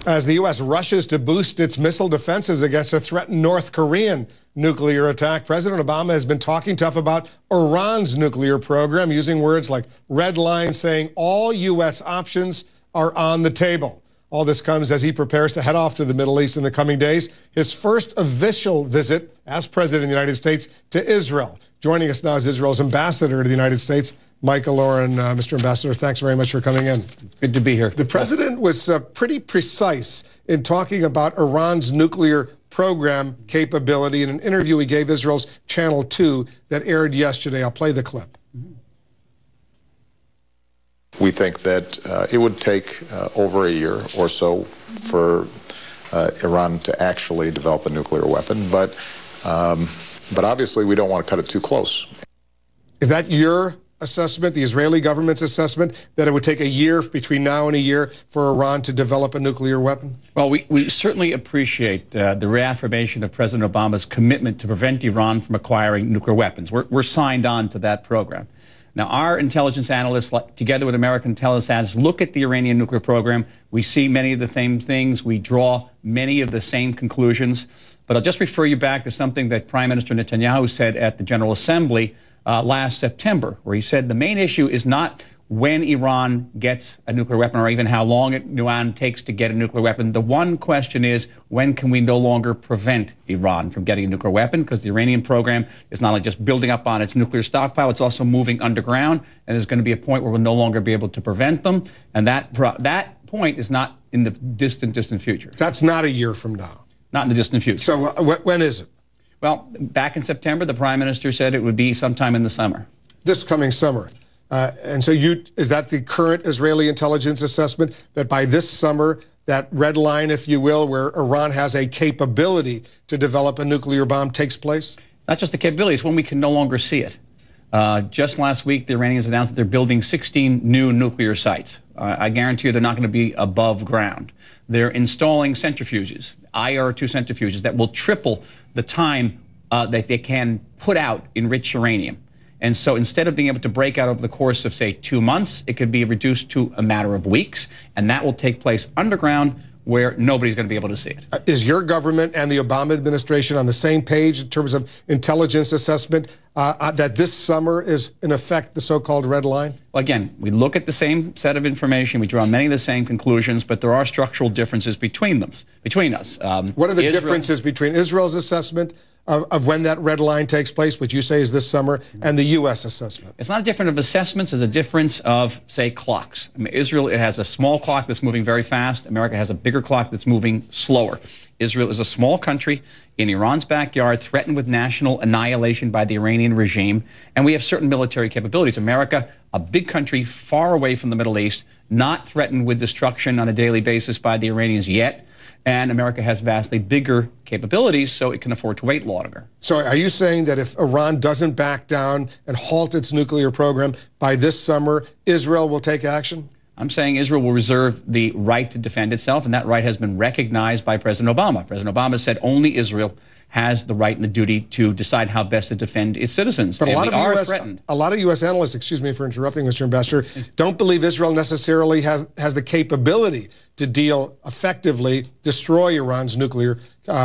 As the U.S. rushes to boost its missile defenses against a threatened North Korean nuclear attack, President Obama has been talking tough about Iran's nuclear program, using words like red line, saying all U.S. options are on the table. All this comes as he prepares to head off to the Middle East in the coming days, his first official visit as President of the United States to Israel. Joining us now is Israel's ambassador to the United States, Michael Oren. Mr. Ambassador, thanks very much for coming in. Good to be here. The president was pretty precise in talking about Iran's nuclear program capability in an interview he gave Israel's Channel 2 that aired yesterday. I'll play the clip. We think that it would take over a year or so for Iran to actually develop a nuclear weapon, but obviously we don't want to cut it too close. Is that your assessment, the Israeli government's assessment, that it would take a year between now and a year for Iran to develop a nuclear weapon? Well, we certainly appreciate the reaffirmation of President Obama's commitment to prevent Iran from acquiring nuclear weapons. We're signed on to that program. Now, our intelligence analysts, together with American intelligence analysts, look at the Iranian nuclear program. We see many of the same things. We draw many of the same conclusions. But I'll just refer you back to something that Prime Minister Netanyahu said at the General Assembly last September, where he said the main issue is not when Iran gets a nuclear weapon or even how long Iran takes to get a nuclear weapon. The one question is, when can we no longer prevent Iran from getting a nuclear weapon? Because the Iranian program is not only just building up on its nuclear stockpile, it's also moving underground, and there's going to be a point where we'll no longer be able to prevent them, and that point is not in the distant future. That's not a year from now. Not in the distant future. So when is it? Well, back in September, the Prime Minister said it would be sometime in the summer. This coming summer. And so is that the current Israeli intelligence assessment, that by this summer, that red line, if you will, where Iran has a capability to develop a nuclear bomb takes place? It's not just the capability, it's when we can no longer see it. Just last week, the Iranians announced that they're building 16 new nuclear sites. I guarantee you they're not going to be above ground. They're installing centrifuges, IR-2 centrifuges, that will triple the time that they can put out enriched uranium. And so instead of being able to break out over the course of, say, 2 months, it could be reduced to a matter of weeks, and that will take place underground where nobody's going to be able to see it. Is your government and the Obama administration on the same page in terms of intelligence assessment that this summer is, in effect, the so-called red line? Well, again, we look at the same set of information. We draw many of the same conclusions, but there are structural differences between us. What are the differences between Israel's assessment of when that red line takes place, which you say is this summer, and the U.S. assessment? It's not a difference of assessments, it's a difference of, say, clocks. I mean, Israel, it has a small clock that's moving very fast. America has a bigger clock that's moving slower. Israel is a small country in Iran's backyard, threatened with national annihilation by the Iranian regime, and we have certain military capabilities. America, a big country far away from the Middle East, not threatened with destruction on a daily basis by the Iranians yet, and America has vastly bigger capabilities, so it can afford to wait longer. So are you saying that if Iran doesn't back down and halt its nuclear program by this summer, Israel will take action? I'm saying Israel will reserve the right to defend itself, and that right has been recognized by President Obama. President Obama said only Israel has the right and the duty to decide how best to defend its citizens. But a lot of U.S. analysts, excuse me for interrupting, Mr. Ambassador, don't believe Israel necessarily has the capability to deal effectively, destroy Iran's nuclear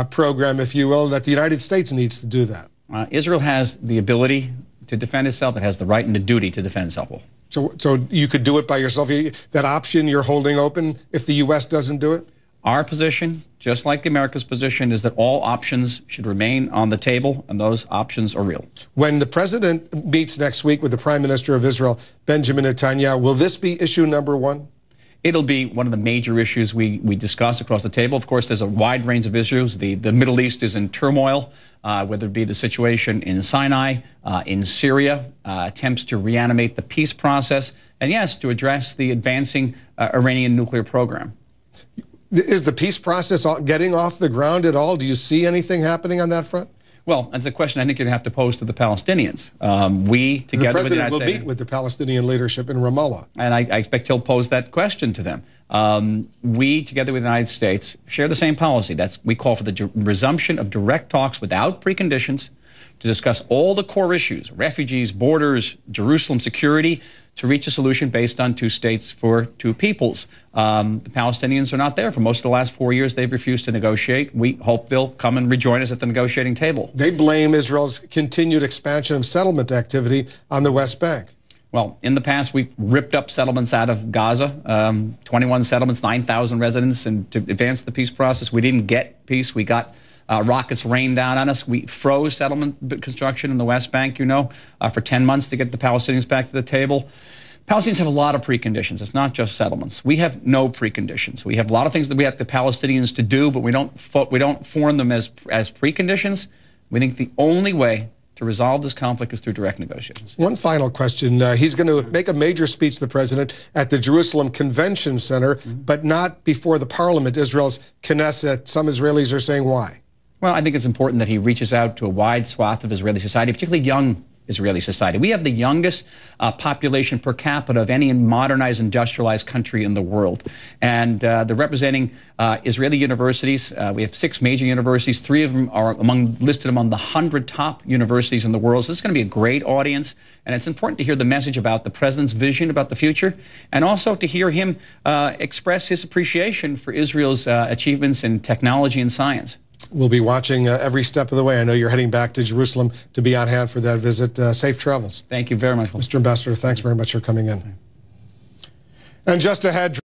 program, if you will, that the United States needs to do that. Israel has the ability to defend itself. It has the right and the duty to defend itself. So you could do it by yourself? That option you're holding open if the U.S. doesn't do it? Our position, just like America's position, is that all options should remain on the table, and those options are real. When the president meets next week with the Prime Minister of Israel, Benjamin Netanyahu, will this be issue number one? It'll be one of the major issues we discuss across the table. Of course, there's a wide range of issues. The Middle East is in turmoil, whether it be the situation in Sinai, in Syria, attempts to reanimate the peace process, and yes, to address the advancing Iranian nuclear program. Is the peace process getting off the ground at all? Do you see anything happening on that front? Well, that's a question I think you'd have to pose to the Palestinians. We, together the president with the United will States, meet with the Palestinian leadership in Ramallah. And I expect he'll pose that question to them. We, together with the United States, share the same policy. We call for the resumption of direct talks without preconditions to discuss all the core issues, refugees, borders, Jerusalem security, to reach a solution based on 2 states for 2 peoples. The Palestinians are not there. For most of the last 4 years, they've refused to negotiate. We hope they'll come and rejoin us at the negotiating table. They blame Israel's continued expansion of settlement activity on the West Bank. Well, in the past, we ripped up settlements out of Gaza, 21 settlements, 9,000 residents, and to advance the peace process, we didn't get peace. We got rockets rained down on us. We froze settlement construction in the West Bank, for 10 months to get the Palestinians back to the table. Palestinians have a lot of preconditions. It's not just settlements. We have no preconditions. We have a lot of things that we have the Palestinians to do, but we don't form them as preconditions. We think the only way to resolve this conflict is through direct negotiations. One final question. He's going to make a major speech, the president, at the Jerusalem Convention Center, but not before the parliament, Israel's Knesset. Some Israelis are saying why? Well, I think it's important that he reaches out to a wide swath of Israeli society, particularly young Israeli society. We have the youngest population per capita of any modernized, industrialized country in the world. And they're representing Israeli universities. We have 6 major universities. 3 of them are listed among the 100 top universities in the world. So this is going to be a great audience. And it's important to hear the message about the president's vision about the future, and also to hear him express his appreciation for Israel's achievements in technology and science. We'll be watching every step of the way. I know you're heading back to Jerusalem to be on hand for that visit. Safe travels. Thank you very much. Mr. Ambassador, thanks very much for coming in. And just ahead,